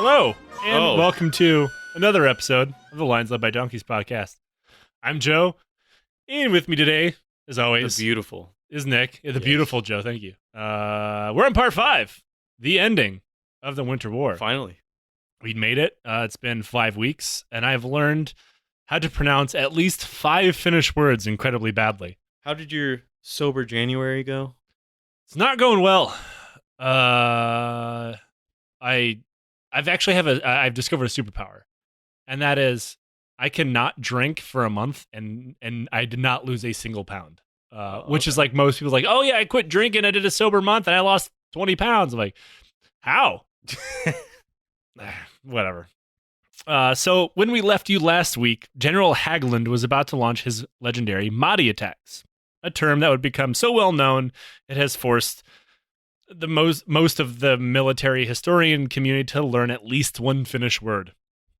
Hello, and welcome to another episode of the Lines Led by Donkeys podcast. I'm Joe, and with me today, as always, The beautiful is Nick. The beautiful Joe, thank you. We're on part 5, the ending of the Winter War. Finally. We made it. It's been 5 weeks, and I've learned how to pronounce at least 5 Finnish words incredibly badly. How did your sober January go? It's not going well. I've discovered a superpower, and that is I cannot drink for a month, and I did not lose a single pound. Which is like most people like, oh yeah, I quit drinking, I did a sober month, and I lost 20 pounds. I'm like, how? Whatever. So when we left you last week, General Haglund was about to launch his legendary Mahdi attacks, a term that would become so well known it has forced the most of the military historian community to learn at least one Finnish word.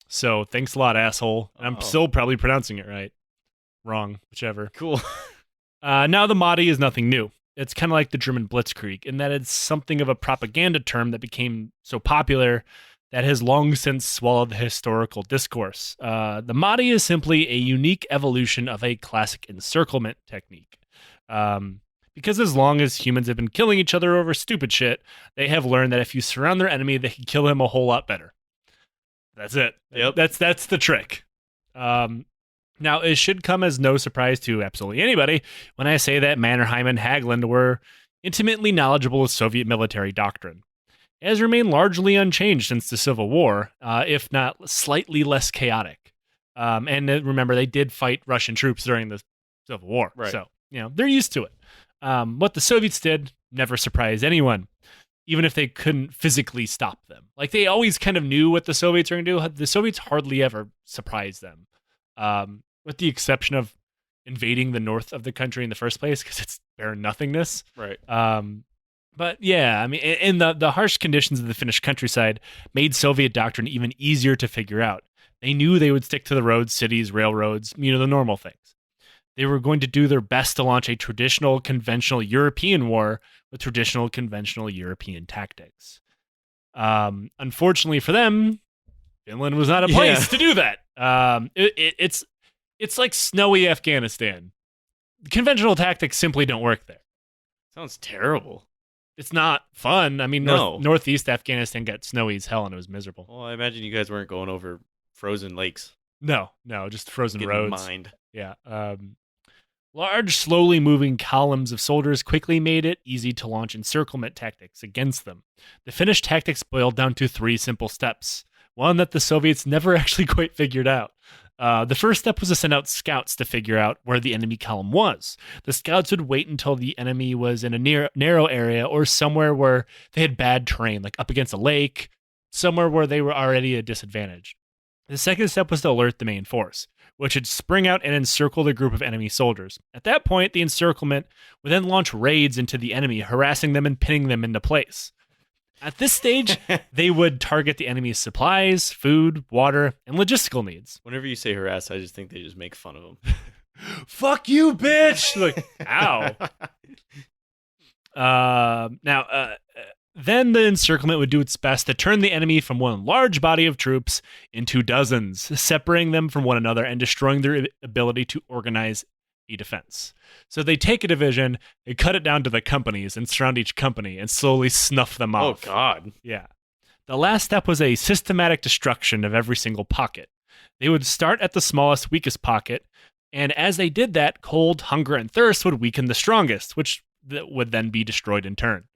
So thanks a lot, asshole. And I'm still probably pronouncing it right. Wrong, whichever. Cool. Now the Mahdi is nothing new. It's kind of like the German Blitzkrieg in that it's something of a propaganda term that became so popular that has long since swallowed the historical discourse. The Mahdi is simply a unique evolution of a classic encirclement technique. Because as long as humans have been killing each other over stupid shit, they have learned that if you surround their enemy, they can kill him a whole lot better. That's it. Yep. That's the trick. Now, it should come as no surprise to absolutely anybody when I say that Mannerheim and Haglund were intimately knowledgeable of Soviet military doctrine. It has remained largely unchanged since the Civil War, if not slightly less chaotic. And remember, they did fight Russian troops during the Civil War. Right. So, they're used to it. What the Soviets did never surprised anyone, even if they couldn't physically stop them. Like, they always kind of knew what the Soviets were going to do. The Soviets hardly ever surprised them, with the exception of invading the north of the country in the first place, because it's barren nothingness. Right. But yeah, I mean, and the harsh conditions of the Finnish countryside made Soviet doctrine even easier to figure out. They knew they would stick to the roads, cities, railroads, the normal things. They were going to do their best to launch a traditional, conventional European war with traditional, conventional European tactics. Unfortunately for them, Finland was not a place to do that. It's like snowy Afghanistan. Conventional tactics simply don't work there. Sounds terrible. It's not fun. I mean, northeast Afghanistan got snowy as hell and it was miserable. Well, I imagine you guys weren't going over frozen lakes. No, just frozen roads. Mined. Yeah. Large, slowly moving columns of soldiers quickly made it easy to launch encirclement tactics against them. The Finnish tactics boiled down to 3 simple steps, one that the Soviets never actually quite figured out. The first step was to send out scouts to figure out where the enemy column was. The scouts would wait until the enemy was in a narrow area or somewhere where they had bad terrain, like up against a lake, somewhere where they were already at a disadvantage. The second step was to alert the main force, which would spring out and encircle the group of enemy soldiers. At that point, the encirclement would then launch raids into the enemy, harassing them and pinning them into place. At this stage, they would target the enemy's supplies, food, water, and logistical needs. Whenever you say harass, I just think they just make fun of them. Fuck you, bitch! Like, ow. Then the encirclement would do its best to turn the enemy from one large body of troops into dozens, separating them from one another and destroying their ability to organize a defense. So they take a division, they cut it down to the companies and surround each company and slowly snuff them off. Oh, God. Yeah. The last step was a systematic destruction of every single pocket. They would start at the smallest, weakest pocket, and as they did that, cold, hunger, and thirst would weaken the strongest, which would then be destroyed in turn.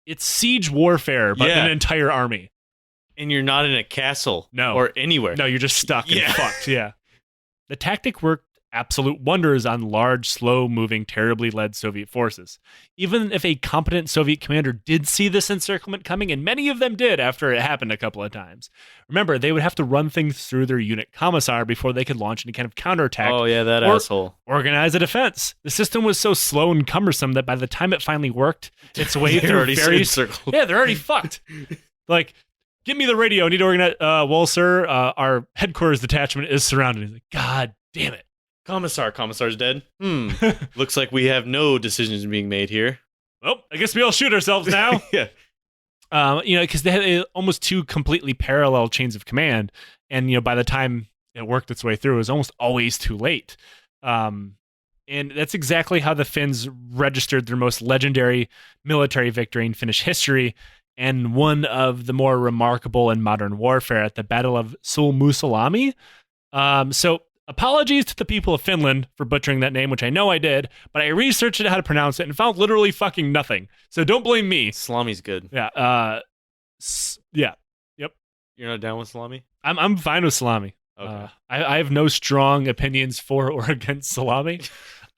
It's siege warfare, but an entire army. And you're not in a castle. No. Or anywhere. No, you're just stuck and fucked. Yeah. The tactic worked absolute wonders on large, slow-moving, terribly led Soviet forces. Even if a competent Soviet commander did see this encirclement coming, and many of them did after it happened a couple of times. Remember, they would have to run things through their unit commissar before they could launch any kind of counterattack. Oh, yeah, that asshole. Organize a defense. The system was so slow and cumbersome that by the time it finally worked its way through various... circled. Yeah, they're already fucked. Like, give me the radio. I need to organize... well, sir, our headquarters detachment is surrounded. He's like, God damn it. Commissar's dead. Looks like we have no decisions being made here. Well, I guess we all shoot ourselves now. Yeah. Because they had almost two completely parallel chains of command, and by the time it worked its way through, it was almost always too late. And that's exactly how the Finns registered their most legendary military victory in Finnish history, and one of the more remarkable in modern warfare at the Battle of Sulmusalami. So apologies to the people of Finland for butchering that name, which I know I did, but I researched how to pronounce it and found literally fucking nothing. So don't blame me. Salami's good. Yeah. Yeah. Yep. You're not down with salami? I'm fine with salami. Okay. I have no strong opinions for or against salami.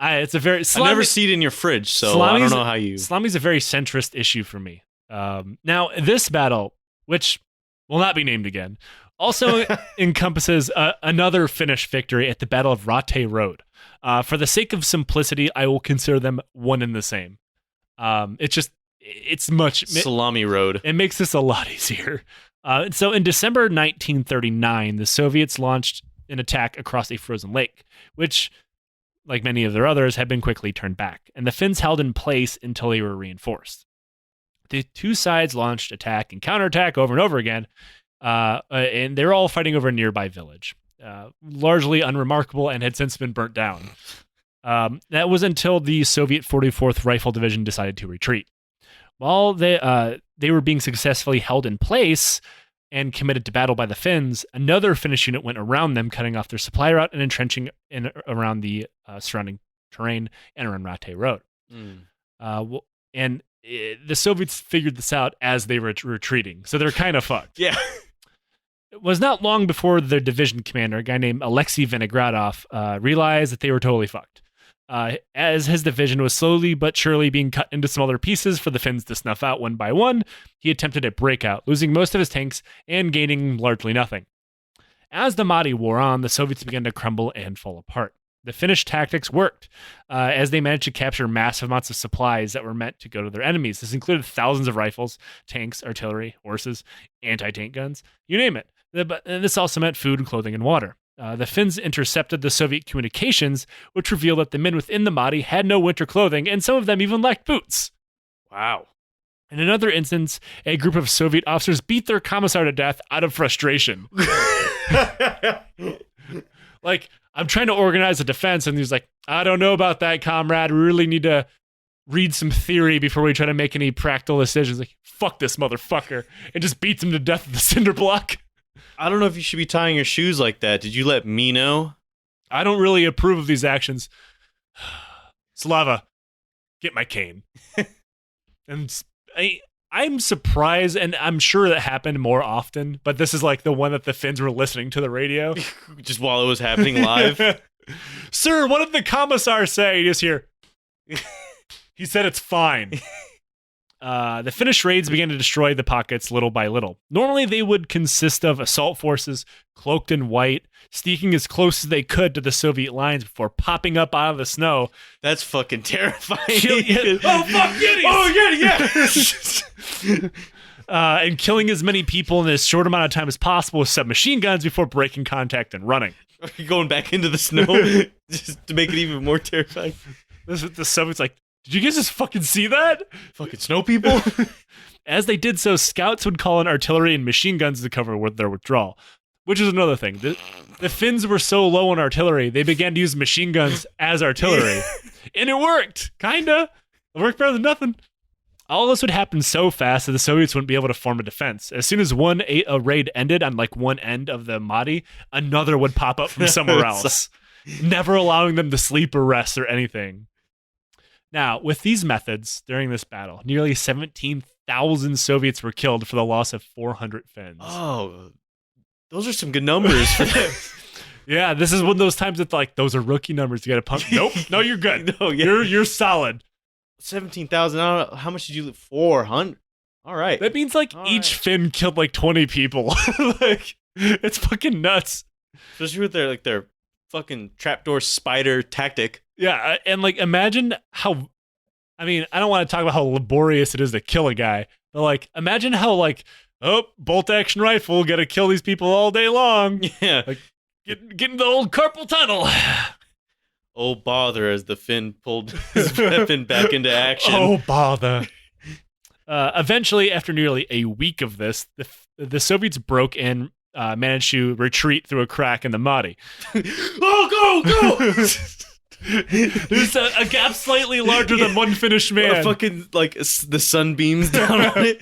It's a very I never see it in your fridge, so I don't know how you. Salami's a very centrist issue for me. Now this battle, which will not be named again, also encompasses another Finnish victory at the Battle of Rate Road. For the sake of simplicity, I will consider them one and the same. It's much Salami Road. It makes this a lot easier. So in December 1939, the Soviets launched an attack across a frozen lake, which, like many of their others, had been quickly turned back, and the Finns held in place until they were reinforced. The two sides launched attack and counterattack over and over again, and they're all fighting over a nearby village, largely unremarkable and had since been burnt down. That was until the Soviet 44th Rifle Division decided to retreat. While they were being successfully held in place and committed to battle by the Finns, another Finnish unit went around them, cutting off their supply route and entrenching around the surrounding terrain and around Rate Road. The Soviets figured this out as they were retreating, so they're kind of fucked. Yeah. It was not long before their division commander, a guy named Alexei Vinogradov, realized that they were totally fucked. As his division was slowly but surely being cut into smaller pieces for the Finns to snuff out one by one, he attempted a breakout, losing most of his tanks and gaining largely nothing. As the Mahdi wore on, the Soviets began to crumble and fall apart. The Finnish tactics worked, as they managed to capture massive amounts of supplies that were meant to go to their enemies. This included thousands of rifles, tanks, artillery, horses, anti-tank guns, you name it. And this also meant food, clothing, and water. The Finns intercepted the Soviet communications, which revealed that the men within the Mahdi had no winter clothing, and some of them even lacked boots. Wow. In another instance, a group of Soviet officers beat their commissar to death out of frustration. Like, I'm trying to organize a defense, and he's like, I don't know about that, comrade. We really need to read some theory before we try to make any practical decisions. Like, fuck this motherfucker. And just beats him to death with the cinder block. I don't know if you should be tying your shoes like that. Did you let me know? I don't really approve of these actions. Slava, get my cane. And I'm surprised, and I'm sure that happened more often, but this is like the one that the Finns were listening to the radio. Just while it was happening live? Sir, what did the commissar say? You just hear, he said it's fine. The Finnish raids began to destroy the pockets little by little. Normally, they would consist of assault forces, cloaked in white, sneaking as close as they could to the Soviet lines before popping up out of the snow. That's fucking terrifying. Oh, fuck, Yeti! Oh, Yeti, yeah! And killing as many people in as short amount of time as possible with submachine guns before breaking contact and running. Are you going back into the snow just to make it even more terrifying? The Soviets like, did you guys just fucking see that? Fucking snow people? As they did so, scouts would call in artillery and machine guns to cover their withdrawal, which is another thing. The Finns were so low on artillery, they began to use machine guns as artillery. And it worked, kinda. It worked better than nothing. All this would happen so fast that the Soviets wouldn't be able to form a defense. As soon as a raid ended on like one end of the Mahdi, another would pop up from somewhere else, never allowing them to sleep or rest or anything. Now, with these methods during this battle, nearly 17,000 Soviets were killed for the loss of 400 Finns. Oh, those are some good numbers for them. Yeah, this is one of those times that like those are rookie numbers. You got to pump. Nope, no, you're good. No, yeah. You're solid. 17,000. I don't know. How much did you live? 400. All right. That means like each Finn killed like 20 people. Like it's fucking nuts. Especially with their fucking trapdoor spider tactic. Yeah, and like imagine how. I mean, I don't want to talk about how laborious it is to kill a guy, but like imagine how like bolt action rifle, got to kill these people all day long. Yeah, like get in the old carpal tunnel. Oh bother! As the Finn pulled his weapon back into action. Oh bother! Eventually, after nearly a week of this, the Soviets broke and managed to retreat through a crack in the Mahdi. Oh, go! There's a gap slightly larger than one Finnish man. Fucking, like, the sun beams down on it.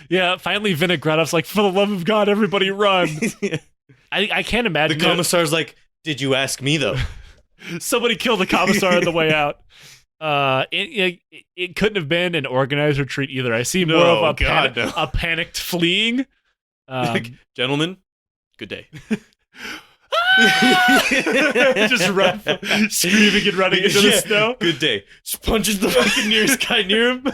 Yeah, finally Vinogradov's like, for the love of God, everybody run. I can't imagine. The commissar's like, did you ask me, though? Somebody killed the commissar on the way out. It couldn't have been an organized retreat either. I see more of a panicked fleeing. Like, gentlemen, good day. Just run, screaming and running into the snow. Good day. Just punches the fucking nearest guy near him.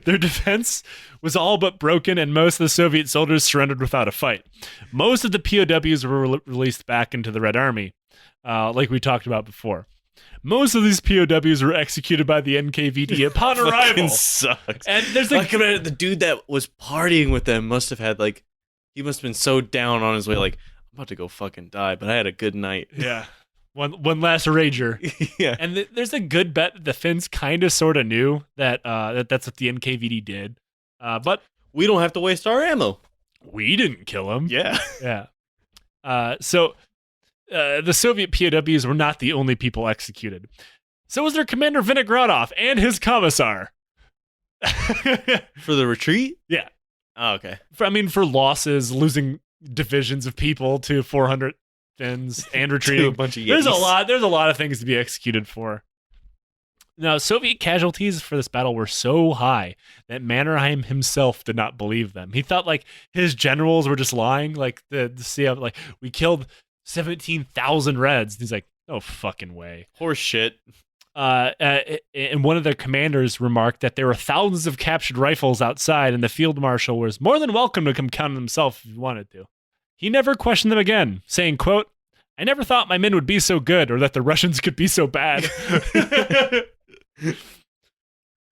Their defense was all but broken, and most of the Soviet soldiers surrendered without a fight. Most of the POWs were released back into the Red Army, like we talked about before. Most of these POWs were executed by the NKVD upon arrival. Sucks. And there's the dude that was partying with them must have had, like, he must have been so down on his way, like, I'm about to go fucking die, but I had a good night. Yeah. One last rager. Yeah. And there's a good bet that the Finns kind of sort of knew that that's what the NKVD did. But we don't have to waste our ammo. We didn't kill him. Yeah. Yeah. So the Soviet POWs were not the only people executed. So was their commander Vinogradov and his commissar. For the retreat? Yeah. Oh, okay. For losses, losing divisions of people to 400 Finns and retreating. A bunch of There's a lot of things to be executed for. Now, Soviet casualties for this battle were so high that Mannerheim himself did not believe them. He thought like his generals were just lying, like we killed 17,000 Reds. He's like, no fucking way. Horse shit. And one of their commanders remarked that there were thousands of captured rifles outside, and the field marshal was more than welcome to come count them himself if he wanted to. He never questioned them again, saying, quote, I never thought my men would be so good or that the Russians could be so bad.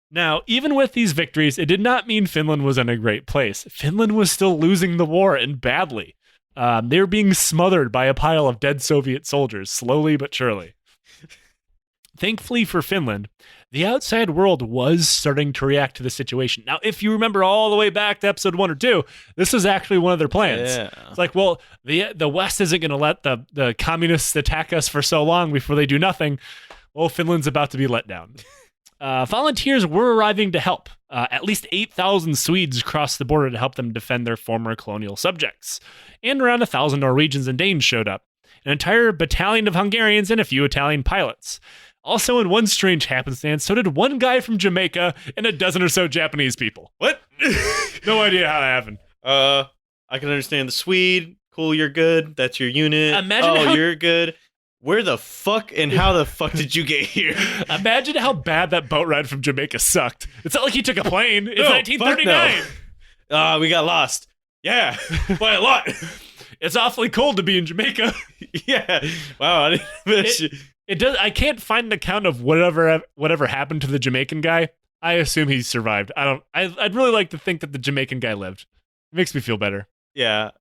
Now, even with these victories, it did not mean Finland was in a great place. Finland was still losing the war, and badly. They were being smothered by a pile of dead Soviet soldiers, slowly but surely. Thankfully for Finland, the outside world was starting to react to the situation. Now, if you remember all the way back to episode 1 or 2, this was actually one of their plans. Yeah. It's like, well, the West isn't going to let the communists attack us for so long before they do nothing. Well, Finland's about to be let down. Volunteers were arriving to help. At least 8,000 Swedes crossed the border to help them defend their former colonial subjects. And around 1,000 Norwegians and Danes showed up. An entire battalion of Hungarians and a few Italian pilots. Also, in one strange happenstance, so did one guy from Jamaica and a dozen or so Japanese people. What? No idea how that happened. I can understand the Swede. Cool, you're good. That's your unit. You're good. Where the fuck and how the fuck did you get here? Imagine how bad that boat ride from Jamaica sucked. It's not like he took a plane. It's 1939. No. We got lost. Yeah, by a lot. It's awfully cold to be in Jamaica. Yeah. Wow. I didn't It does. I can't find an account of whatever happened to the Jamaican guy. I assume he survived. I'd really like to think that the Jamaican guy lived. It makes me feel better. Yeah.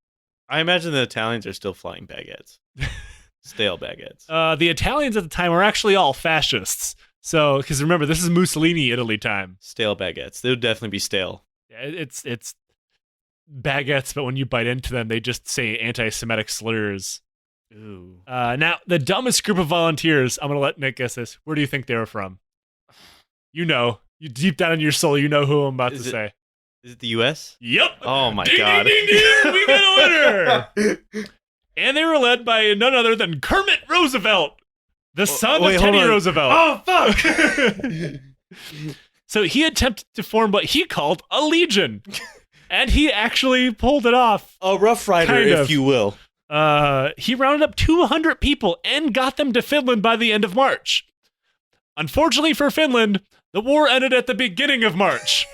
I imagine the Italians are still flying baguettes. Stale baguettes. The Italians at the time were actually all fascists. So, because remember, this is Mussolini Italy time. Stale baguettes. They would definitely be stale. Yeah, it's baguettes, but when you bite into them, they just say anti-Semitic slurs. Ooh. Now, the dumbest group of volunteers, I'm going to let Nick guess this. Where do you think they were from? You know. You deep down in your soul, you know who I'm about to say. Is it the U.S.? Yep. Oh, my ding, God. Ding, ding, ding. We got a winner. And they were led by none other than Kermit Roosevelt, the son of Teddy Roosevelt. Oh, fuck. So he attempted to form what he called a legion. And he actually pulled it off. A Rough Rider, if you will. He rounded up 200 people and got them to Finland by the end of March. Unfortunately for Finland, the war ended at the beginning of March.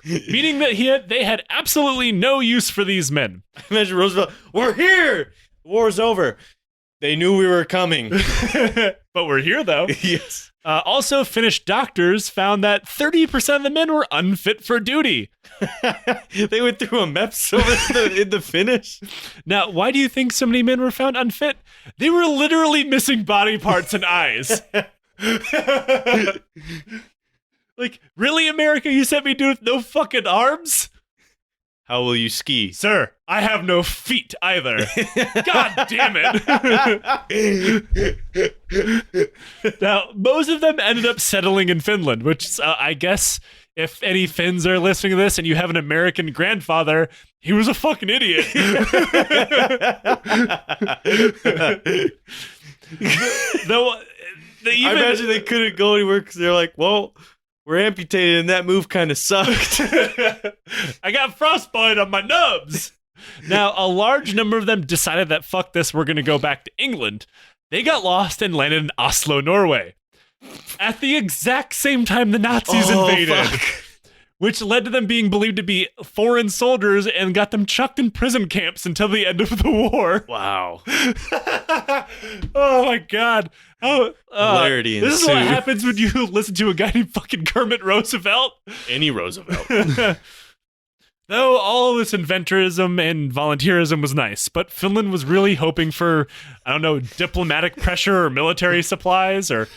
Meaning that they had absolutely no use for these men. Imagine Roosevelt, we're here! The war's over. They knew we were coming. But we're here, though. Yes. Also, Finnish doctors found that 30% of the men were unfit for duty. They went through a MEPS in the Finnish. Now, why do you think so many men were found unfit? They were literally missing body parts and eyes. Like, really, America? You sent me dude with no fucking arms? How will you ski? Sir, I have no feet either. God damn it. Now, most of them ended up settling in Finland, which I guess if any Finns are listening to this and you have an American grandfather, he was a fucking idiot. I imagine they couldn't go anywhere because they're like, well, we're amputated and that move kind of sucked. I got frostbite on my nubs. Now, a large number of them decided that fuck this, we're going to go back to England. They got lost and landed in Oslo, Norway. At the exact same time the Nazis invaded. Fuck. Which led to them being believed to be foreign soldiers and got them chucked in prison camps until the end of the war. Wow. Oh my god. Hilarity this is what happens when you listen to a guy named fucking Kermit Roosevelt. Any Roosevelt. Though all this inventorism and volunteerism was nice, but Finland was really hoping for, I don't know, diplomatic pressure or military supplies or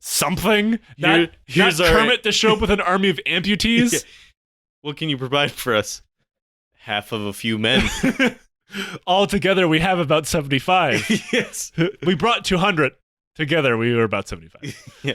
something. Not Kermit to show up with an army of amputees. Yeah. What can you provide for us? Half of a few men. Altogether, we have about 75. Yes. We brought 200. Together, we were about 75. Yeah.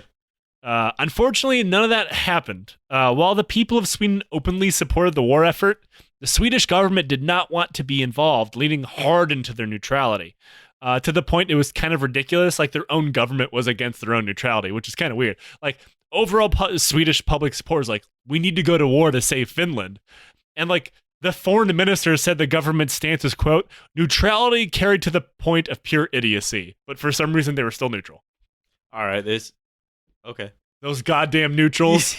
Unfortunately, none of that happened. While the people of Sweden openly supported the war effort, the Swedish government did not want to be involved, leaning hard into their neutrality. To the point it was kind of ridiculous, like their own government was against their own neutrality, which is kind of weird. Like, overall Swedish public support is like, we need to go to war to save Finland. And like, the foreign minister said the government's stance is, quote, neutrality carried to the point of pure idiocy. But for some reason, they were still neutral. All right, okay. Those goddamn neutrals.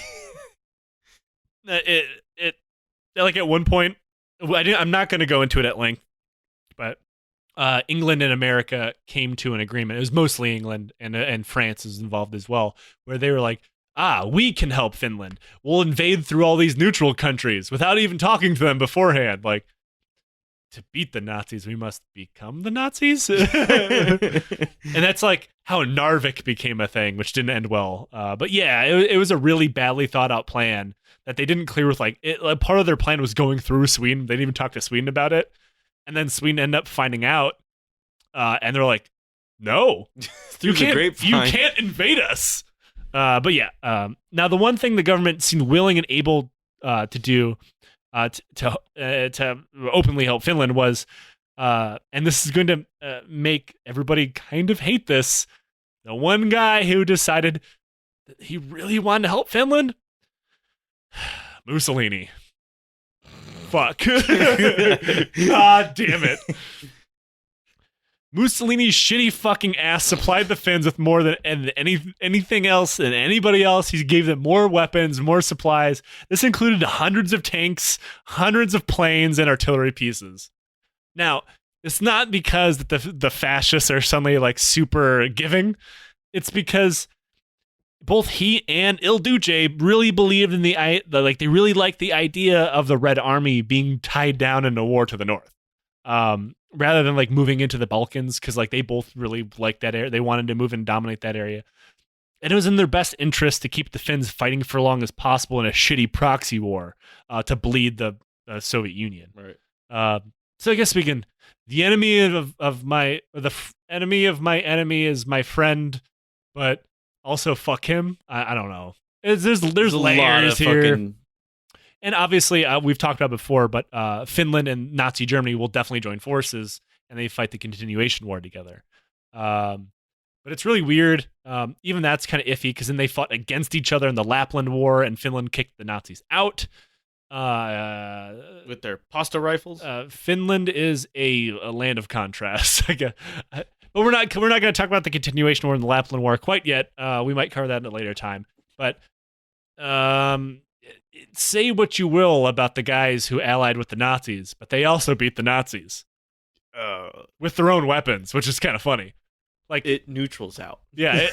Like at one point, I'm not going to go into it at length, but England and America came to an agreement. It was mostly England and France is involved as well, where they were like, we can help Finland. We'll invade through all these neutral countries without even talking to them beforehand. Like, to beat the Nazis, we must become the Nazis. And that's like how Narvik became a thing, which didn't end well. But yeah, it was a really badly thought out plan that they didn't clear with. Like, part of their plan was going through Sweden. They didn't even talk to Sweden about it. And then Sweden ended up finding out. And they're like, no, you can't invade us. But yeah, now the one thing the government seemed willing and able to do to openly help Finland was, and this is going to make everybody kind of hate this, the one guy who decided that he really wanted to help Finland, Mussolini. Fuck. God damn it. Mussolini's shitty fucking ass supplied the Finns with more than anything else and anybody else. He gave them more weapons, more supplies. This included hundreds of tanks, hundreds of planes, and artillery pieces. Now, it's not because the fascists are suddenly like super giving. It's because both he and Il Duce really believed in they really liked the idea of the Red Army being tied down in a war to the north. Rather than like moving into the Balkans, because like they both really liked that area. They wanted to move and dominate that area. And it was in their best interest to keep the Finns fighting for as long as possible in a shitty proxy war to bleed the Soviet Union. Right. So I guess we can. The enemy enemy of my enemy is my friend, but also fuck him. I don't know. There's layers here. And obviously, we've talked about before, but Finland and Nazi Germany will definitely join forces, and they fight the continuation war together. But it's really weird. Even that's kind of iffy, because then they fought against each other in the Lapland War, and Finland kicked the Nazis out. With their pasta rifles? Finland is a land of contrast, I guess. But we're not going to talk about the continuation war and the Lapland War quite yet. We might cover that at a later time. But say what you will about the guys who allied with the Nazis, but they also beat the Nazis with their own weapons, which is kind of funny. Like, it neutrals out. Yeah,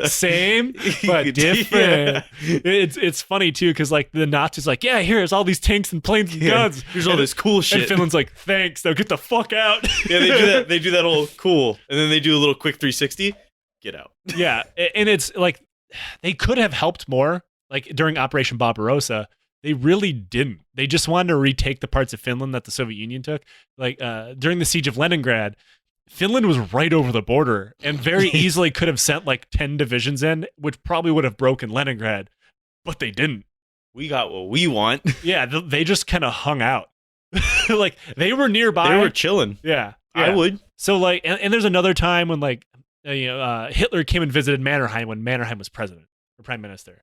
same but different. Yeah. It's funny too, because like the Nazis like, yeah, here's all these tanks and planes and guns. Here's all this cool shit. And Finland's like, thanks, now get the fuck out. Yeah, they do that. They do that whole cool, and then they do a little quick 360. Get out. Yeah, and it's like they could have helped more. like during Operation Barbarossa, they really didn't. They just wanted to retake the parts of Finland that the Soviet Union took. Like during the siege of Leningrad, Finland was right over the border and very easily could have sent like 10 divisions in, which probably would have broken Leningrad, but they didn't. We got what we want. Yeah, they just kind of hung out. Like they were nearby. They were chilling. Yeah. I would. So like, and there's another time when like, Hitler came and visited Mannerheim when Mannerheim was president or prime minister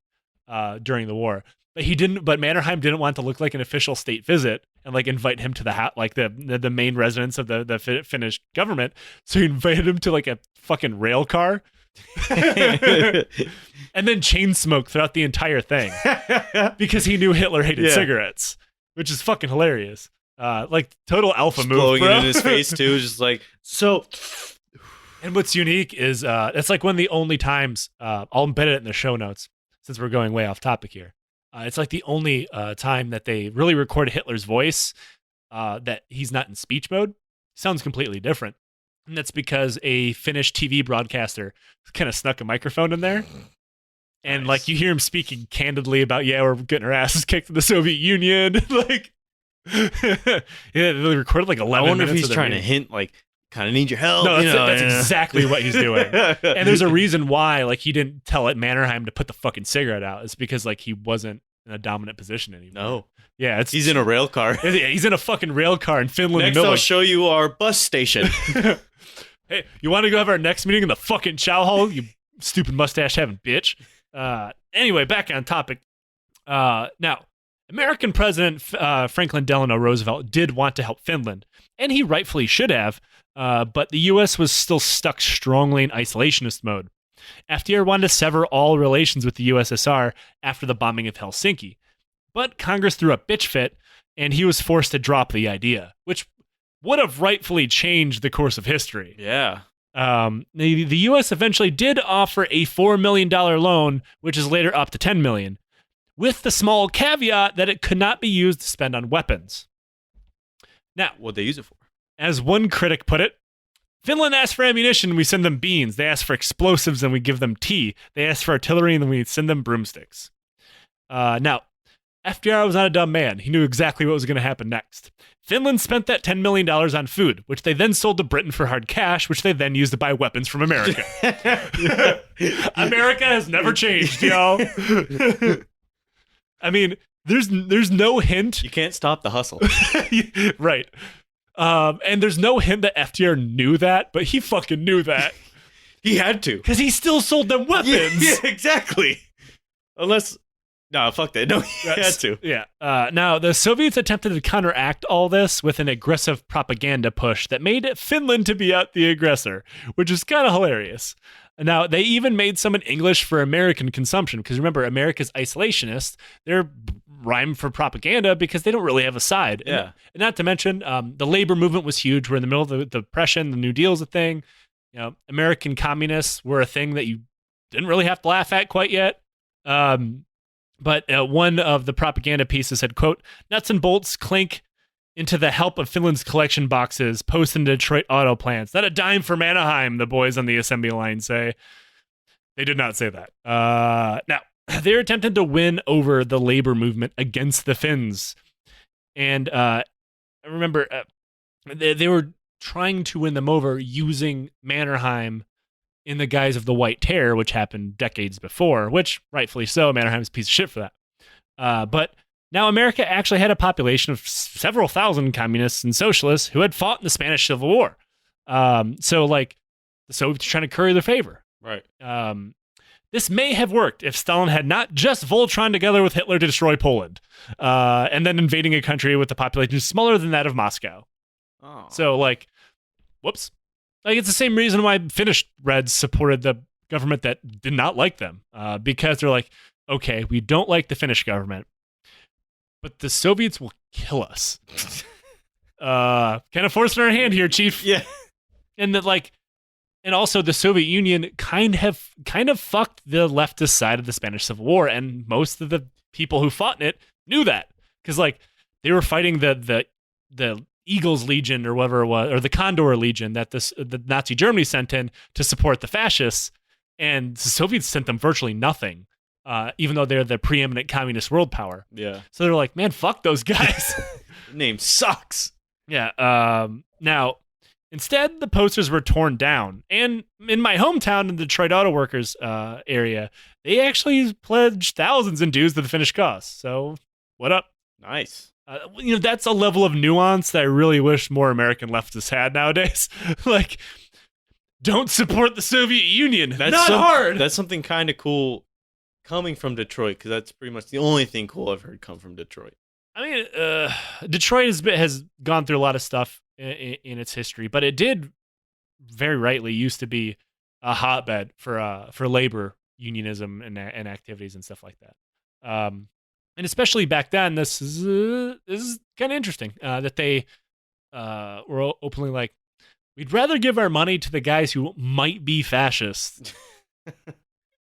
during the war. But Mannerheim didn't want to look like an official state visit and like invite him to the main residence of the Finnish government. So he invited him to like a fucking rail car. And then chain smoke throughout the entire thing because he knew Hitler hated cigarettes, which is fucking hilarious. Like total alpha just move, blowing bro. it in his face too, just like so. And what's unique is it's like one of the only times I'll embed it in the show notes since we're going way off topic here. It's like the only time that they really record Hitler's voice that he's not in speech mode. Sounds completely different. And that's because a Finnish TV broadcaster kind of snuck a microphone in there. And like you hear him speaking candidly about, we're getting our asses kicked in the Soviet Union. Like, they recorded like 11 minutes. I wonder if he's of the trying meeting. to hint like, kind of need your help. No, that's exactly what he's doing. And there's a reason why, like, he didn't tell it Mannerheim to put the fucking cigarette out. It's because like he wasn't in a dominant position anymore. No. Yeah, he's in a rail car. Yeah, he's in a fucking rail car in Finland. Next, I'll show you our bus station. Hey, you want to go have our next meeting in the fucking chow hall? You stupid mustache having bitch. Anyway, back on topic. Now, American President Franklin Delano Roosevelt did want to help Finland, and he rightfully should have, but the U.S. was still stuck strongly in isolationist mode. FDR wanted to sever all relations with the USSR after the bombing of Helsinki, but Congress threw a bitch fit, and he was forced to drop the idea, which would have rightfully changed the course of history. Yeah. The U.S. eventually did offer a $4 million loan, which is later up to $10 million, with the small caveat that it could not be used to spend on weapons. Now, what'd they use it for? As one critic put it, Finland asked for ammunition and we send them beans. They asked for explosives and we give them tea. They asked for artillery and then we send them broomsticks. Now, FDR was not a dumb man. He knew exactly what was going to happen next. Finland spent that $10 million on food, which they then sold to Britain for hard cash, which they then used to buy weapons from America. America has never changed, yo. I mean, there's no hint. You can't stop the hustle. Right. And there's no hint that FDR knew that, but he fucking knew that. He had to. Because he still sold them weapons. Yeah, exactly. Unless... No, fuck that. No, he had to. Yeah. Now, the Soviets attempted to counteract all this with an aggressive propaganda push that made Finland to be out the aggressor, which is kind of hilarious. Now, they even made some in English for American consumption, because remember, America's isolationist. They're rhyme for propaganda because they don't really have a side. Yeah. And not to mention, the labor movement was huge. We're in the middle of the Depression. The New Deal's a thing. You know, American communists were a thing that you didn't really have to laugh at quite yet. But one of the propaganda pieces said, quote, "Nuts and bolts clink into the help of Finland's collection boxes, post in Detroit auto plants. Not a dime for Mannerheim," the boys on the assembly line say. They did not say that. Now, they're attempting to win over the labor movement against the Finns. And I remember they were trying to win them over using Mannerheim in the guise of the White Terror, which happened decades before, which, rightfully so, Mannerheim's a piece of shit for that. But now America actually had a population of several thousand communists and socialists who had fought in the Spanish Civil War. So, like, the Soviets were trying to curry their favor. Right. This may have worked if Stalin had not just Voltron together with Hitler to destroy Poland, and then invading a country with a population smaller than that of Moscow. Oh. So, like, whoops. Like, it's the same reason why Finnish Reds supported the government that did not like them, because they're like, okay, we don't like the Finnish government, but the Soviets will kill us. Kind of forcing our hand here, Chief. Yeah. And that, like, and also the Soviet Union kind of fucked the leftist side of the Spanish Civil War, and most of the people who fought in it knew that, because, like, they were fighting the Eagles Legion or whatever it was, or the Condor Legion that the Nazi Germany sent in to support the fascists, and the Soviets sent them virtually nothing. even though they're the preeminent communist world power. Yeah. So they're like, man, fuck those guys. The name sucks. Yeah. Now, instead, the posters were torn down. And in my hometown, in the Detroit Auto Workers area, they actually pledged thousands in dues to the Finnish cause. So, what up? Nice. That's a level of nuance that I really wish more American leftists had nowadays. Like, don't support the Soviet Union. That's hard. That's something kind of cool coming from Detroit, because that's pretty much the only thing cool I've heard come from Detroit. I mean, Detroit has gone through a lot of stuff in its history, but it did very rightly used to be a hotbed for labor unionism and activities and stuff like that. And especially back then, this is kind of interesting that they were openly like, we'd rather give our money to the guys who might be fascist.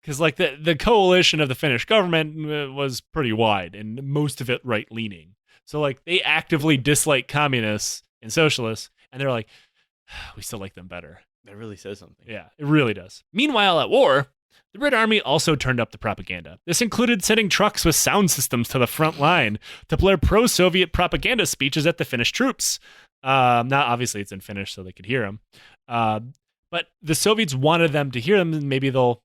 Because like the coalition of the Finnish government was pretty wide and most of it right-leaning. So like they actively dislike communists and socialists, and they're like, we still like them better. That really says something. Yeah, it really does. Meanwhile, at war, the Red Army also turned up the propaganda. This included sending trucks with sound systems to the front line to play pro-Soviet propaganda speeches at the Finnish troops. Now, obviously, it's in Finnish, so they could hear them. But the Soviets wanted them to hear them, and maybe they'll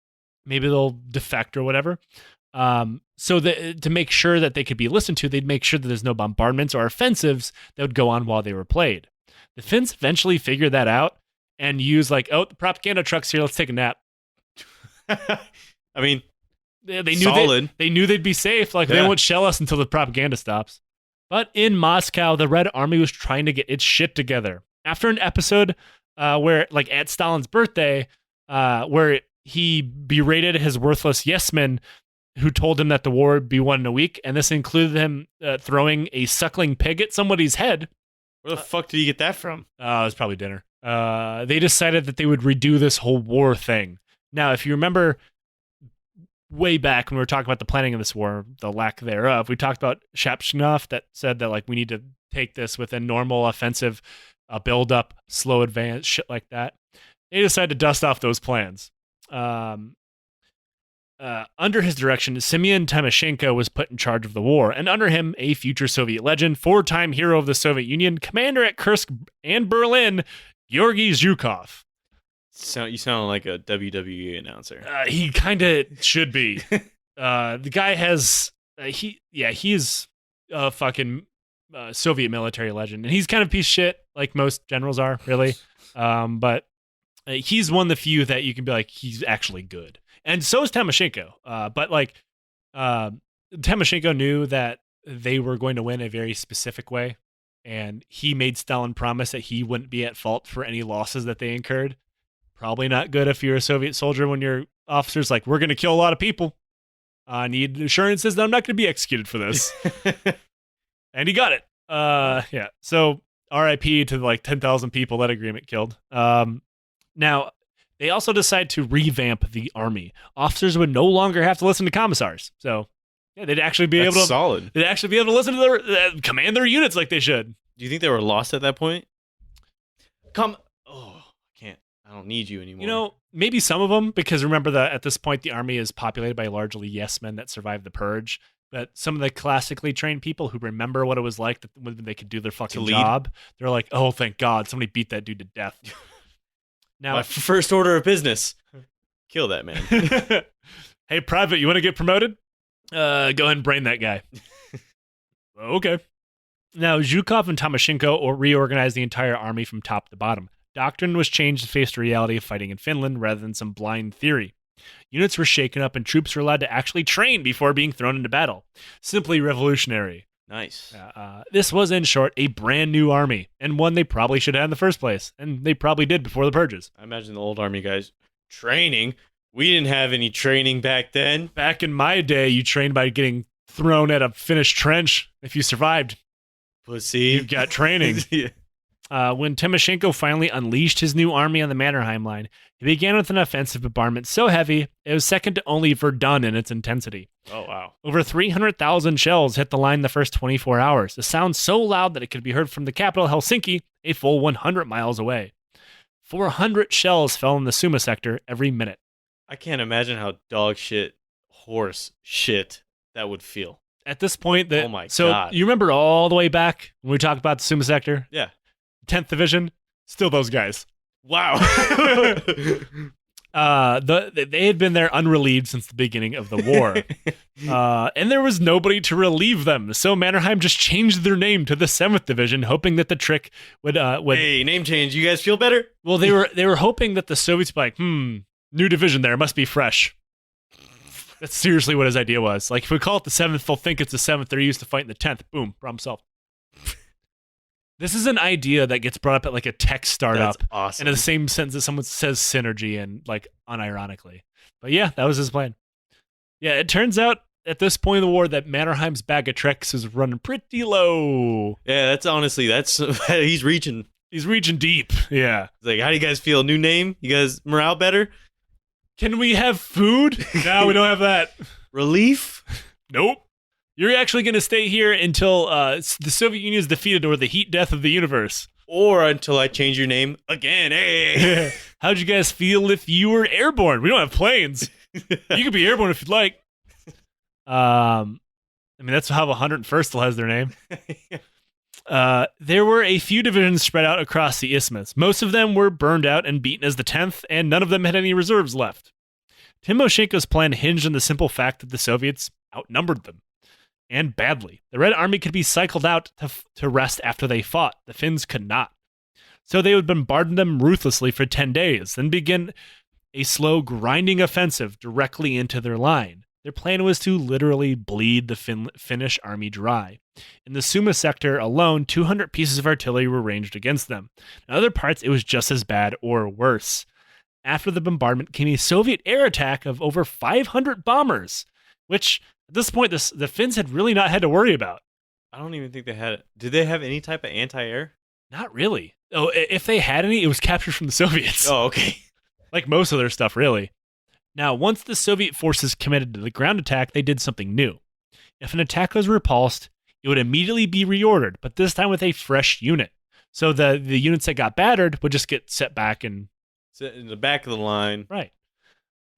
defect or whatever. So to make sure that they could be listened to, they'd make sure that there's no bombardments or offensives that would go on while they were played. The Finns eventually figured that out and used like, the propaganda truck's here, let's take a nap. I mean, they knew solid. They knew they'd be safe. Like they won't shell us until the propaganda stops. But in Moscow, the Red Army was trying to get its shit together. After an episode where, like at Stalin's birthday, where he berated his worthless yes-men who told him that the war would be won in a week, and this included him throwing a suckling pig at somebody's head. Where the fuck did he get that from? It was probably dinner. They decided that they would redo this whole war thing. Now, if you remember way back when we were talking about the planning of this war, the lack thereof, we talked about Shapshinov that said that like we need to take this with a normal offensive build up, slow advance, shit like that. They decided to dust off those plans. Under his direction, Semyon Timoshenko was put in charge of the war, and under him, a future Soviet legend, 4-time hero of the Soviet Union, commander at Kursk and Berlin, Georgy Zhukov. You sound like a WWE announcer. He kind of should be. The guy has he's a fucking Soviet military legend, and he's kind of a piece of shit, like most generals are, really. But he's one of the few that you can be like, he's actually good. And so is Timoshenko. But like, Timoshenko knew that they were going to win a very specific way, and he made Stalin promise that he wouldn't be at fault for any losses that they incurred. Probably not good if you're a Soviet soldier when your officer's like, we're going to kill a lot of people. I need assurances that I'm not going to be executed for this. And he got it. Yeah. So RIP to like 10,000 people that agreement killed. Now, they also decide to revamp the army. Officers would no longer have to listen to commissars. So yeah, they'd actually be able to listen to their command their units like they should. Do you think they were lost at that point? I don't need you anymore. You know, maybe some of them, because remember that at this point, the army is populated by largely yes men that survived the purge. But some of the classically trained people who remember what it was like when they could do their fucking job, they're like, oh, thank God, somebody beat that dude to death. Now, my first order of business, kill that man. Hey, private, you want to get promoted? Go ahead and brain that guy. Okay. Now, Zhukov and Timoshenko reorganized the entire army from top to bottom. Doctrine was changed to face the reality of fighting in Finland rather than some blind theory. Units were shaken up and troops were allowed to actually train before being thrown into battle. Simply revolutionary. Nice. This was, in short, a brand new army, and one they probably should have in the first place, and they probably did before the purges. I imagine the old army guys, training? We didn't have any training back then. Back in my day, you trained by getting thrown at a Finnish trench. If you survived, pussy, you got training. Yeah. When Timoshenko finally unleashed his new army on the Mannerheim line, he began with an offensive bombardment so heavy, it was second to only Verdun in its intensity. Oh, wow. Over 300,000 shells hit the line the first 24 hours, a sound so loud that it could be heard from the capital, Helsinki, a full 100 miles away. 400 shells fell in the Suma sector every minute. I can't imagine how dog shit horse shit that would feel. At this point, Oh my God. you remember all the way back when we talked about the Suma sector? Yeah. 10th Division, still those guys. Wow. They had been there unrelieved since the beginning of the war. And there was nobody to relieve them. So Mannerheim just changed their name to the 7th Division, hoping that the trick would Hey, name change. You guys feel better? Well, they were hoping that the Soviets would be like, new division there, must be fresh. That's seriously what his idea was. Like, if we call it the 7th, they'll think it's the 7th. They're used to fighting the 10th. Boom, problem solved. This is an idea that gets brought up at like a tech startup. That's awesome. And in the same sense that someone says synergy and like unironically. But yeah, that was his plan. Yeah, it turns out at this point in the war that Mannerheim's bag of tricks is running pretty low. Yeah, he's reaching. He's reaching deep. Yeah. It's like, how do you guys feel? New name? You guys morale better? Can we have food? No, we don't have that. Relief? Nope. You're actually going to stay here until the Soviet Union is defeated or the heat death of the universe. Or until I change your name again. Hey. How'd you guys feel if you were airborne? We don't have planes. You could be airborne if you'd like. I mean, that's how 101st still has their name. There were a few divisions spread out across the isthmus. Most of them were burned out and beaten as the 10th, and none of them had any reserves left. Timoshenko's plan hinged on the simple fact that the Soviets outnumbered them. And badly. The Red Army could be cycled out to rest after they fought. The Finns could not. So they would bombard them ruthlessly for 10 days, then begin a slow, grinding offensive directly into their line. Their plan was to literally bleed the Finnish army dry. In the Suma sector alone, 200 pieces of artillery were ranged against them. In other parts, it was just as bad or worse. After the bombardment came a Soviet air attack of over 500 bombers, which at this point, the Finns had really not had to worry about. I don't even think they had it. Did they have any type of anti-air? Not really. Oh, if they had any, it was captured from the Soviets. Oh, okay. Like most of their stuff, really. Now, once the Soviet forces committed to the ground attack, they did something new. If an attack was repulsed, it would immediately be reordered, but this time with a fresh unit. So the units that got battered would just get set back and... Sit in the back of the line. Right.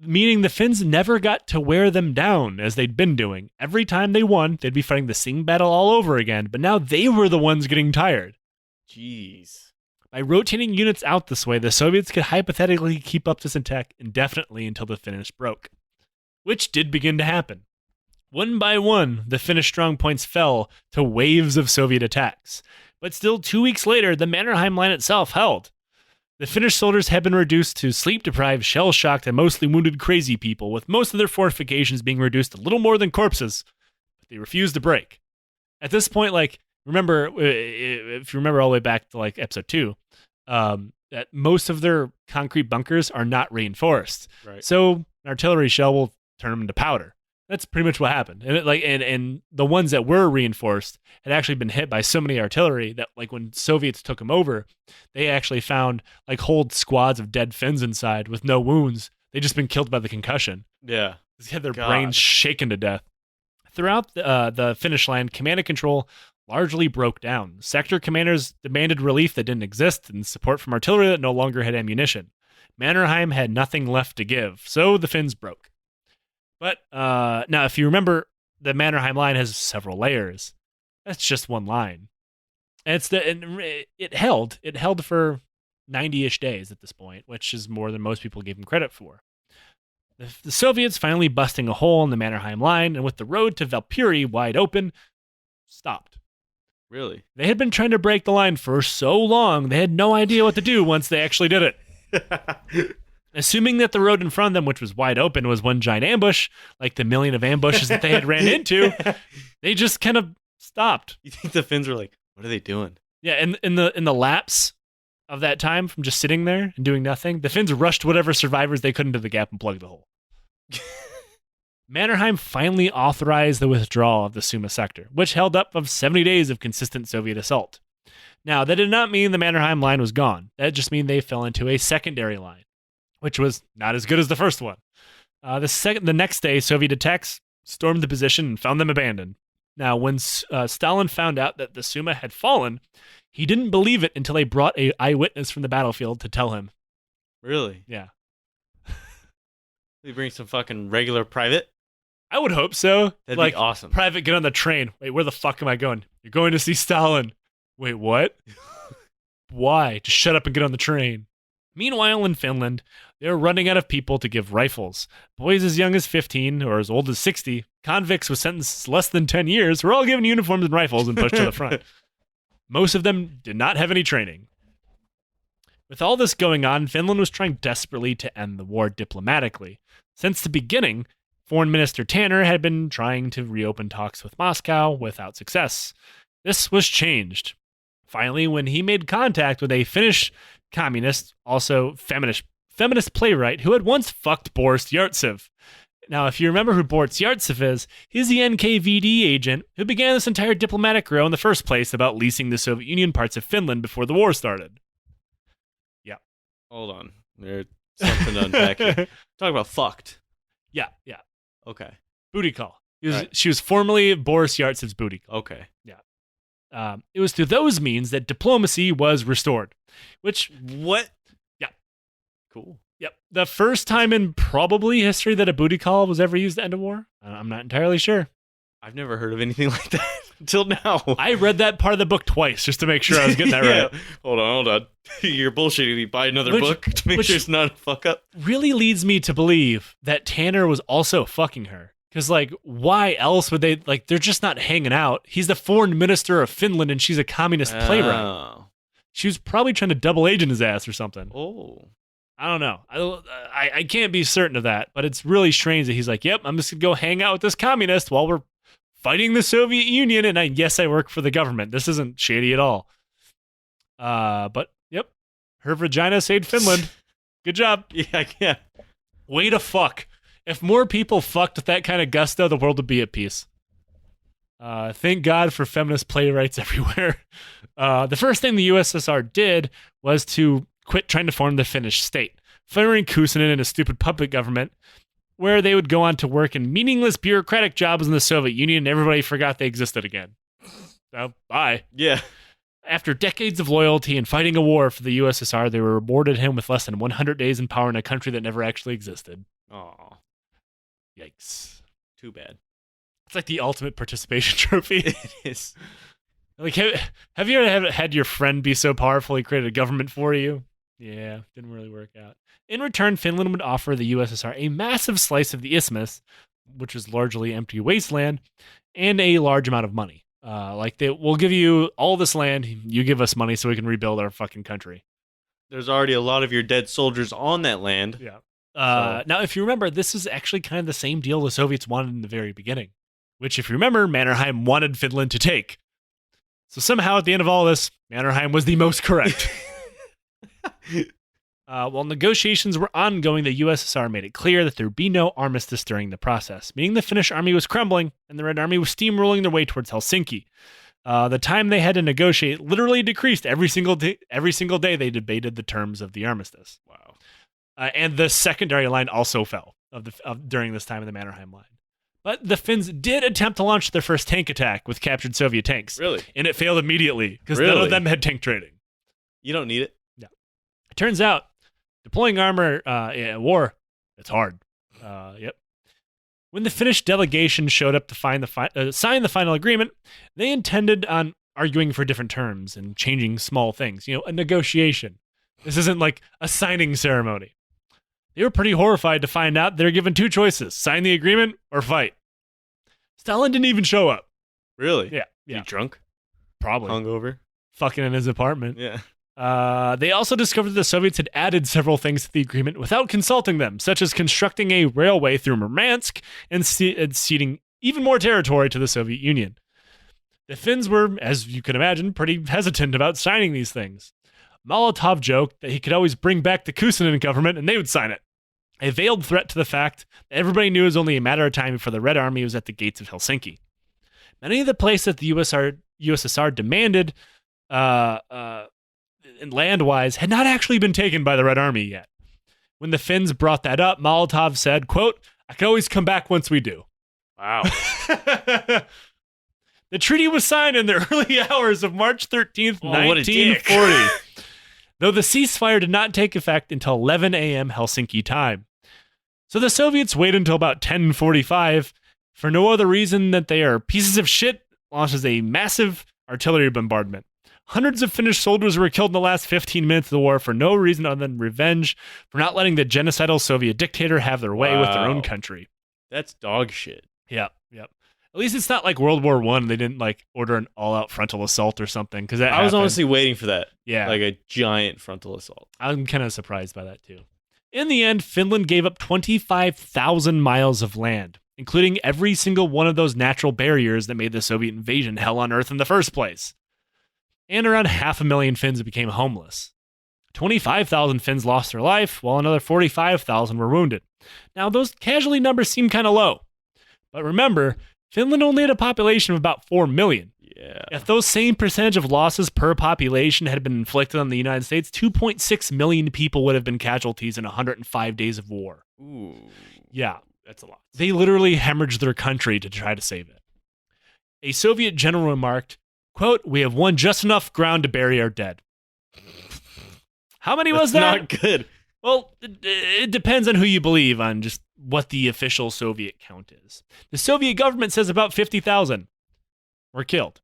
Meaning the Finns never got to wear them down as they'd been doing. Every time they won, they'd be fighting the same battle all over again, but now they were the ones getting tired. Jeez. By rotating units out this way, the Soviets could hypothetically keep up this attack indefinitely until the Finnish broke. Which did begin to happen. One by one, the Finnish strongpoints fell to waves of Soviet attacks. But still, 2 weeks later, the Mannerheim line itself held. The Finnish soldiers had been reduced to sleep-deprived, shell-shocked, and mostly wounded crazy people, with most of their fortifications being reduced to little more than corpses, but they refused to break. At this point, like, remember, if you remember all the way back to, like, episode 2, that most of their concrete bunkers are not reinforced. Right. So an artillery shell will turn them into powder. That's pretty much what happened. And and the ones that were reinforced had actually been hit by so many artillery that, like, when Soviets took them over, they actually found like whole squads of dead Finns inside with no wounds. They'd just been killed by the concussion. Yeah. They had their brains shaken to death. Throughout the Finnish line, command and control largely broke down. Sector commanders demanded relief that didn't exist and support from artillery that no longer had ammunition. Mannerheim had nothing left to give, so the Finns broke. But now, if you remember, the Mannerheim line has several layers. That's just one line. And it held. It held for 90-ish days at this point, which is more than most people gave him credit for. The Soviets finally busting a hole in the Mannerheim line, and with the road to Valpuri wide open, stopped. Really? They had been trying to break the line for so long, they had no idea what to do once they actually did it. Assuming that the road in front of them, which was wide open, was one giant ambush, like the million of ambushes that they had ran into, they just kind of stopped. You think the Finns were like, what are they doing? Yeah, and in the lapse of that time from just sitting there and doing nothing, the Finns rushed whatever survivors they could into the gap and plugged the hole. Mannerheim finally authorized the withdrawal of the Suma sector, which held up of 70 days of consistent Soviet assault. Now, that did not mean the Mannerheim line was gone. That just meant they fell into a secondary line, which was not as good as the first one. The next day, Soviet attacks stormed the position and found them abandoned. Now, when Stalin found out that the Suma had fallen, he didn't believe it until they brought an eyewitness from the battlefield to tell him. Really? Yeah. They bring some fucking regular private? I would hope so. That'd be awesome. Private, get on the train. Wait, where the fuck am I going? You're going to see Stalin. Wait, what? Why? Just shut up and get on the train. Meanwhile, in Finland, they're running out of people to give rifles. Boys as young as 15 or as old as 60, convicts with sentences less than 10 years, were all given uniforms and rifles and pushed to the front. Most of them did not have any training. With all this going on, Finland was trying desperately to end the war diplomatically. Since the beginning, Foreign Minister Tanner had been trying to reopen talks with Moscow without success. This was changed. Finally, when he made contact with a Finnish communist, also feminist playwright who had once fucked Boris Yartsev. Now, if you remember who Boris Yartsev is, he's the NKVD agent who began this entire diplomatic row in the first place about leasing the Soviet Union parts of Finland before the war started. Yeah. Hold on. There's something to unpack here. Talk about fucked. Yeah. Okay. Booty call. Right. She was formerly Boris Yartsev's booty call. Okay. Yeah. It was through those means that diplomacy was restored. Which... What? Yeah. Cool. Yep. The first time in probably history that a booty call was ever used to end a war? I'm not entirely sure. I've never heard of anything like that until now. I read that part of the book twice just to make sure I was getting that right. Hold on. You're bullshitting me. Buy another book to make sure it's not a fuck up. Really leads me to believe that Tanner was also fucking her. Because, why else would they, they're just not hanging out. He's the foreign minister of Finland and she's a communist playwright. She was probably trying to double agent his ass or something. Oh. I don't know. I can't be certain of that, but it's really strange that he's like, yep, I'm just going to go hang out with this communist while we're fighting the Soviet Union, and I work for the government. This isn't shady at all. But, yep, her vagina saved Finland. Good job. Yeah. Way to fuck. If more people fucked with that kind of gusto, the world would be at peace. Thank God for feminist playwrights everywhere. The first thing the USSR did was to quit trying to form the Finnish state, firing Kuusinen and a stupid puppet government, where they would go on to work in meaningless bureaucratic jobs in the Soviet Union, and everybody forgot they existed again. So, bye. Yeah. After decades of loyalty and fighting a war for the USSR, they rewarded him with less than 100 days in power in a country that never actually existed. Aw. Yikes. Too bad. It's like the ultimate participation trophy. It is. Have you ever had your friend be so powerful he created a government for you? Yeah, didn't really work out. In return, Finland would offer the USSR a massive slice of the isthmus, which is largely empty wasteland, and a large amount of money. We'll give you all this land, you give us money so we can rebuild our fucking country. There's already a lot of your dead soldiers on that land. Yeah. Now, if you remember, this is actually kind of the same deal the Soviets wanted in the very beginning, which, if you remember, Mannerheim wanted Finland to take. So somehow, at the end of all this, Mannerheim was the most correct. While negotiations were ongoing, the USSR made it clear that there would be no armistice during the process, meaning the Finnish army was crumbling and the Red Army was steamrolling their way towards Helsinki. The time they had to negotiate literally decreased every single day. Every single day, they debated the terms of the armistice. Wow. And the secondary line also fell during this time in the Mannerheim line. But the Finns did attempt to launch their first tank attack with captured Soviet tanks. Really? And it failed immediately because none of them had tank training. You don't need it. Yeah. It turns out deploying armor in a war, it's hard. Yep. When the Finnish delegation showed up to sign the final agreement, they intended on arguing for different terms and changing small things. A negotiation. This isn't like a signing ceremony. They were pretty horrified to find out they're given two choices: sign the agreement or fight. Stalin didn't even show up. Really? Yeah. You drunk? Probably. Hungover? Fucking in his apartment. Yeah. They also discovered that the Soviets had added several things to the agreement without consulting them, such as constructing a railway through Murmansk and ceding even more territory to the Soviet Union. The Finns were, as you can imagine, pretty hesitant about signing these things. Molotov joked that he could always bring back the Kuusinen government and they would sign it. A veiled threat to the fact that everybody knew it was only a matter of time before the Red Army was at the gates of Helsinki. Many of the places that the USSR demanded land-wise had not actually been taken by the Red Army yet. When the Finns brought that up, Molotov said, quote, "I can always come back once we do." Wow. The treaty was signed in the early hours of March 13th, 1940. Though the ceasefire did not take effect until 11 a.m. Helsinki time. So the Soviets waited until about 10:45 for no other reason that they are pieces of shit, launches a massive artillery bombardment. Hundreds of Finnish soldiers were killed in the last 15 minutes of the war for no reason other than revenge for not letting the genocidal Soviet dictator have their way with their own country. That's dog shit. Yep. At least it's not like World War I. They didn't like order an all-out frontal assault or something. Because I was honestly waiting for that. Yeah. Like a giant frontal assault. I'm kind of surprised by that too. In the end, Finland gave up 25,000 miles of land, including every single one of those natural barriers that made the Soviet invasion hell on earth in the first place. And around 500,000 Finns became homeless. 25,000 Finns lost their life, while another 45,000 were wounded. Now, those casualty numbers seem kind of low. But remember, Finland only had a population of about 4 million. Yeah. If those same percentage of losses per population had been inflicted on the United States, 2.6 million people would have been casualties in 105 days of war. Ooh. Yeah. That's a lot. They literally hemorrhaged their country to try to save it. A Soviet general remarked, quote, "We have won just enough ground to bury our dead." How many was that? Not good. Well, it depends on who you believe on just what the official Soviet count is. The Soviet government says about 50,000 were killed.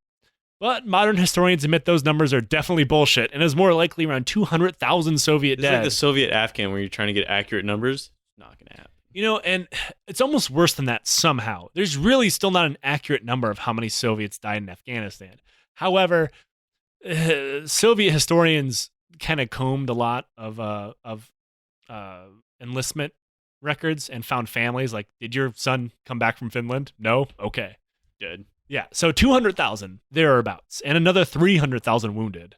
But modern historians admit those numbers are definitely bullshit, and is more likely around 200,000 Soviet dead. It's like the Soviet Afghan where you're trying to get accurate numbers. Not going to happen. You know, and it's almost worse than that somehow. There's really still not an accurate number of how many Soviets died in Afghanistan. However, Soviet historians kind of combed a lot of enlistment records and found families like, did your son come back from Finland? No? Okay. Good. Yeah, so 200,000 thereabouts, and another 300,000 wounded.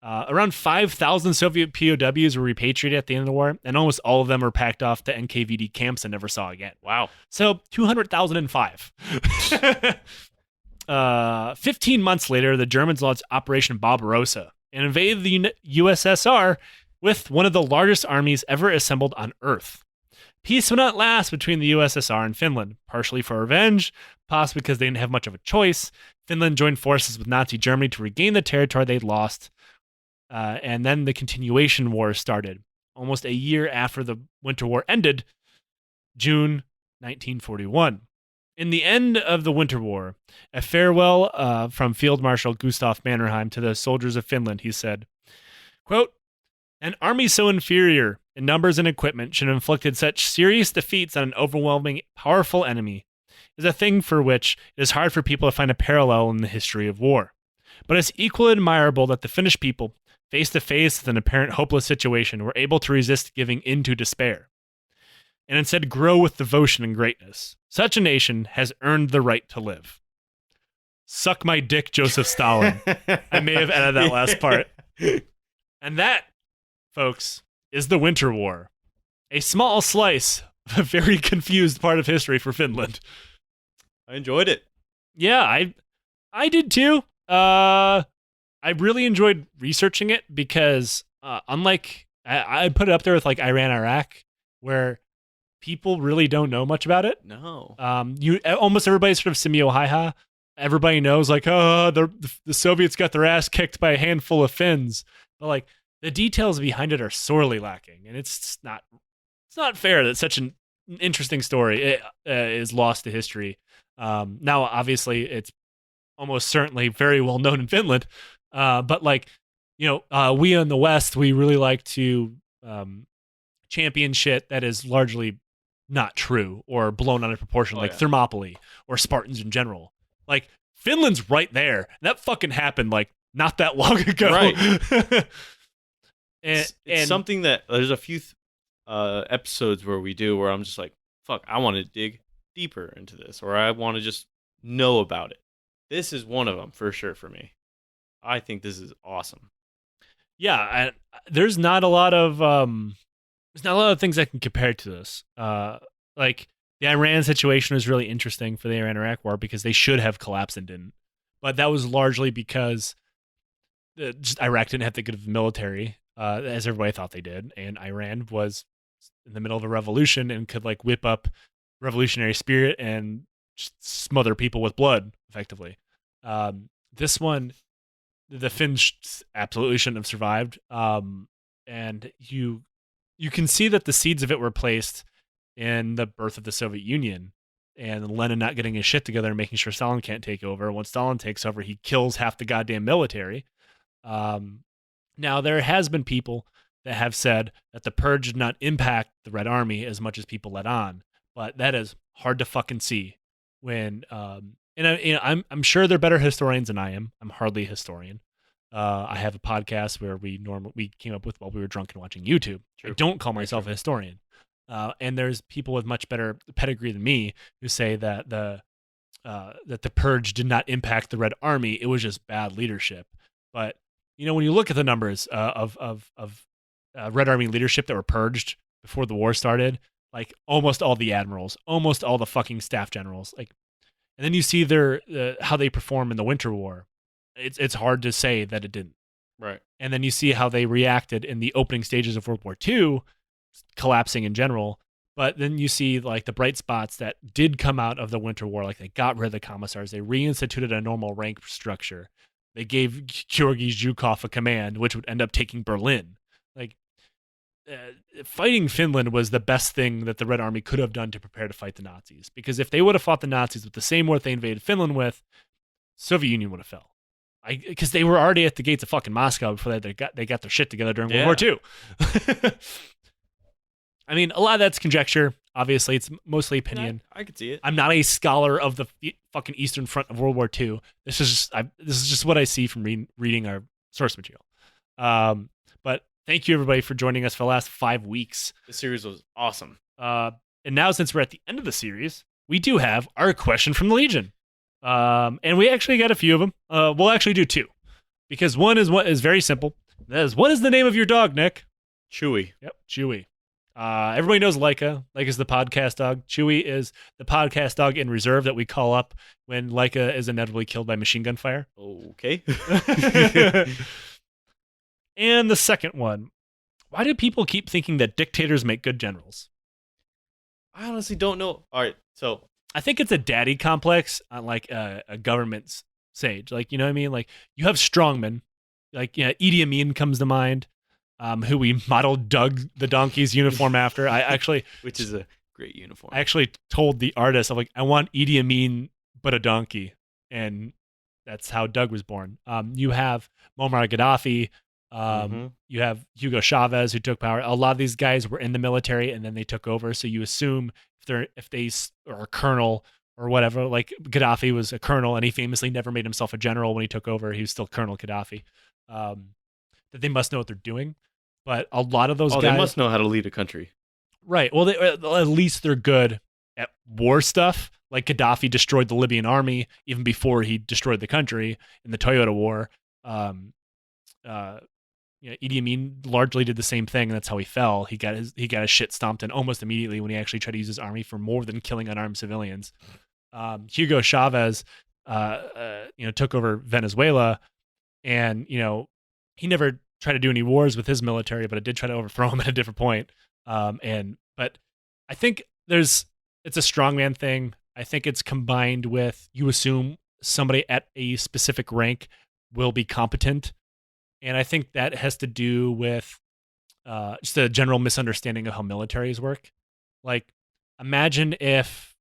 Around 5,000 Soviet POWs were repatriated at the end of the war, and almost all of them were packed off to NKVD camps and never saw again. Wow. So 200,005. 15 months later, the Germans launched Operation Barbarossa and invaded the USSR with one of the largest armies ever assembled on Earth. Peace would not last between the USSR and Finland, partially for revenge, possibly because they didn't have much of a choice. Finland joined forces with Nazi Germany to regain the territory they'd lost, and then the continuation war started. Almost a year after the Winter War ended, June 1941. In the end of the Winter War, a farewell from Field Marshal Gustav Mannerheim to the soldiers of Finland, he said, quote, "An army so inferior in numbers and equipment should have inflicted such serious defeats on an overwhelming, powerful enemy is a thing for which it is hard for people to find a parallel in the history of war. But it's equally admirable that the Finnish people, face to face with an apparent hopeless situation, were able to resist giving in to despair, and instead grow with devotion and greatness. Such a nation has earned the right to live." Suck my dick, Joseph Stalin. I may have added that last part. And that, folks, is the Winter War. A small slice of a very confused part of history for Finland. I enjoyed it. Yeah, I did too. I really enjoyed researching it because unlike, I put it up there with like Iran, Iraq, where people really don't know much about it. No. Almost everybody's sort of simio hi-ha. Everybody knows like, oh, the Soviets got their ass kicked by a handful of Finns. But like the details behind it are sorely lacking. And it's not fair that such an interesting story is lost to history. Now, obviously, it's almost certainly very well known in Finland. But like, we in the West, we really like to champion shit that is largely not true or blown out of proportion, Thermopylae or Spartans in general. Like, Finland's right there. That fucking happened like not that long ago. Right. and something that there's a few episodes where I'm just like, fuck, I want to dig deeper into this, or I want to just know about it. This is one of them for sure for me. I think this is awesome. Yeah, there's not a lot of things I can compare to this. Like the Iran situation was really interesting for the Iran-Iraq war because they should have collapsed and didn't, but that was largely because Iraq didn't have the good of a military as everybody thought they did, and Iran was in the middle of a revolution and could like whip up revolutionary spirit and just smother people with blood effectively. This one, the Finns absolutely shouldn't have survived. And you can see that the seeds of it were placed in the birth of the Soviet Union and Lenin not getting his shit together and making sure Stalin can't take over. Once Stalin takes over, he kills half the goddamn military. Um, Now, there has been people that have said that the purge did not impact the Red Army as much as people let on, but that is hard to fucking see. When I'm sure they're better historians than I am. I'm hardly a historian. I have a podcast where we came up with while we were drunk and watching YouTube. True. I don't call myself a historian, and there's people with much better pedigree than me who say that the purge did not impact the Red Army. It was just bad leadership. But when you look at the numbers of Red Army leadership that were purged before the war started, like almost all the admirals, almost all the fucking staff generals, like, and then you see their how they perform in the Winter War. It's hard to say that it didn't. Right. And then you see how they reacted in the opening stages of World War II, collapsing in general. But then you see like the bright spots that did come out of the Winter War, like they got rid of the commissars, they reinstituted a normal rank structure. They gave Georgy Zhukov a command, which would end up taking Berlin. Like, fighting Finland was the best thing that the Red Army could have done to prepare to fight the Nazis. Because if they would have fought the Nazis with the same war they invaded Finland with, Soviet Union would have fell. Because they were already at the gates of fucking Moscow before they got their shit together during World War II. I mean, a lot of that's conjecture. Obviously, it's mostly opinion. I could see it. I'm not a scholar of the fucking Eastern Front of World War II. This is just what I see from reading our source material. But thank you, everybody, for joining us for the last 5 weeks. The series was awesome. And now, since we're at the end of the series, we do have our question from the Legion. And we actually got a few of them. We'll actually do 2. Because one is very simple. That is, what is the name of your dog, Nick? Chewy. Yep, Chewy. Everybody knows Leica. Leica's the podcast dog. Chewy is the podcast dog in reserve that we call up when Leica is inevitably killed by machine gun fire. Okay. And the second one, why do people keep thinking that dictators make good generals? I honestly don't know. All right, so I think it's a daddy complex on like a government's stage. Like, you know what I mean? Like, you have strongmen. Like, Idi Amin comes to mind. Who we modeled Doug the donkey's uniform after. Which is a great uniform. I actually told the artist, I'm like, I want Idi Amin but a donkey, and that's how Doug was born. You have Muammar Gaddafi. You have Hugo Chavez, who took power. A lot of these guys were in the military and then they took over. So you assume if they are a colonel or whatever, like Gaddafi was a colonel and he famously never made himself a general when he took over. He was still Colonel Gaddafi. That they must know what they're doing. But a lot of those guys, they must know how to lead a country. Right. Well, at least they're good at war stuff. Like Gaddafi destroyed the Libyan army even before he destroyed the country in the Toyota War. Idi Amin largely did the same thing, and that's how he fell. He got his shit stomped in almost immediately when he actually tried to use his army for more than killing unarmed civilians. Hugo Chavez, took over Venezuela, and he never tried to do any wars with his military, but it did try to overthrow him at a different point. But I think it's a strongman thing. I think it's combined with, you assume somebody at a specific rank will be competent. And I think that has to do with just a general misunderstanding of how militaries work. Like, imagine if,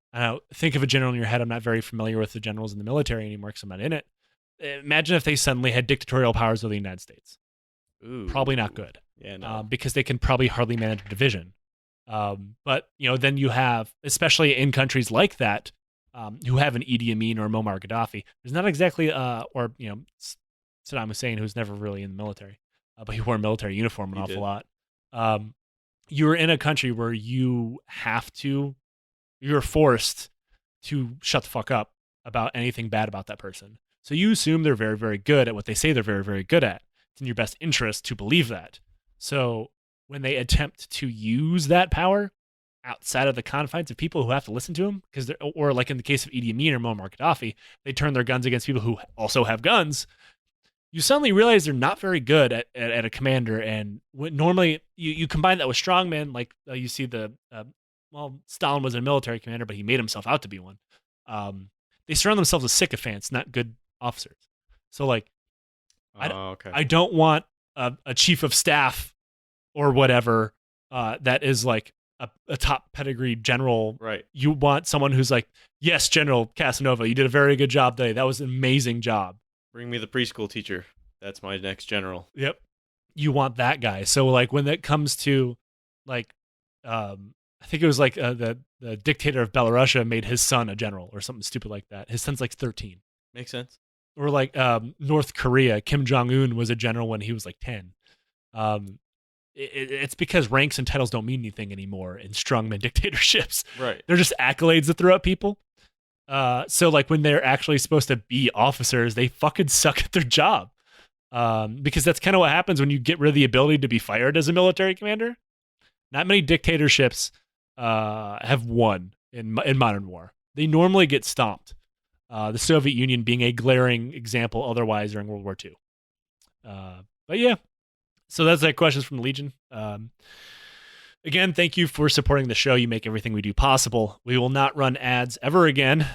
think of a general in your head. I'm not very familiar with the generals in the military anymore because I'm not in it. Imagine if they suddenly had dictatorial powers over the United States. Ooh. Probably not good. Yeah, no. Because they can probably hardly manage a division. But then you have, especially in countries like that, who have an Idi Amin or Muammar Gaddafi. There's not exactly, Saddam Hussein, who's never really in the military, but he wore a military uniform an awful lot. You're in a country where you're forced to shut the fuck up about anything bad about that person. So you assume they're very, very good at what they say they're very, very good at. It's in your best interest to believe that. So when they attempt to use that power outside of the confines of people who have to listen to them, or like in the case of Idi Amin or Muammar Gaddafi, they turn their guns against people who also have guns. You suddenly realize they're not very good at a commander. And normally you combine that with strongmen, like you see Stalin was a military commander, but he made himself out to be one. They surround themselves with sycophants, not good officers. So like, I don't want a chief of staff or whatever that is like a top pedigree general. Right. You want someone who's like, yes, General Casanova, you did a very good job today. That was an amazing job. Bring me the preschool teacher. That's my next general. Yep. You want that guy. So like when it comes to like, I think it was like the dictator of Belarusia made his son a general or something stupid like that. His son's like 13. Makes sense. Or like North Korea, Kim Jong-un was a general when he was like 10. It's because ranks and titles don't mean anything anymore in strongman dictatorships. Right. They're just accolades that throw at people. So like when they're actually supposed to be officers, they fucking suck at their job. Because that's kind of what happens when you get rid of the ability to be fired as a military commander. Not many dictatorships have won in modern war. They normally get stomped. The Soviet Union being a glaring example otherwise during World War II. But yeah, so that's that questions from the Legion. Again, thank you for supporting the show. You make everything we do possible. We will not run ads ever again.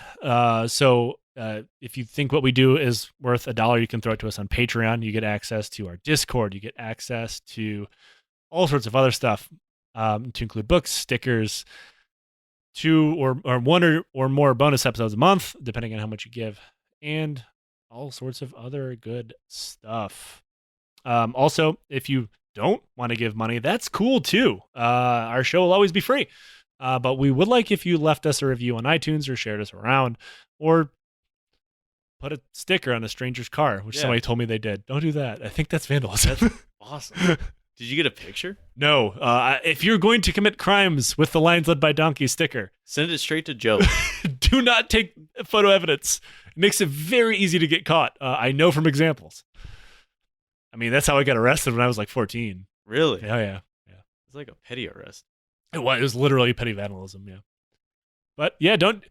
So if you think what we do is worth $1, you can throw it to us on Patreon. You get access to our Discord. You get access to all sorts of other stuff, to include books, stickers, 2 or 1 or more bonus episodes a month, depending on how much you give, and all sorts of other good stuff. Also, if you don't want to give money, that's cool too. Our show will always be free. But we would like if you left us a review on iTunes or shared us around or put a sticker on a stranger's car, which somebody told me they did. Don't do that. I think that's vandalism. That's awesome. Did you get a picture? No. If you're going to commit crimes with the Lines Led by Donkey sticker, send it straight to Joe. Do not take photo evidence. It makes it very easy to get caught. I know from examples. I mean, that's how I got arrested when I was like 14. Really? Oh, yeah. It's like a petty arrest. It was literally petty vandalism, yeah. But yeah, don't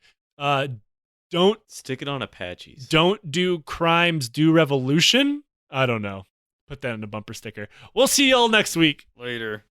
stick it on Apaches. Don't do crimes, do revolution. I don't know. Put that in a bumper sticker. We'll see y'all next week. Later.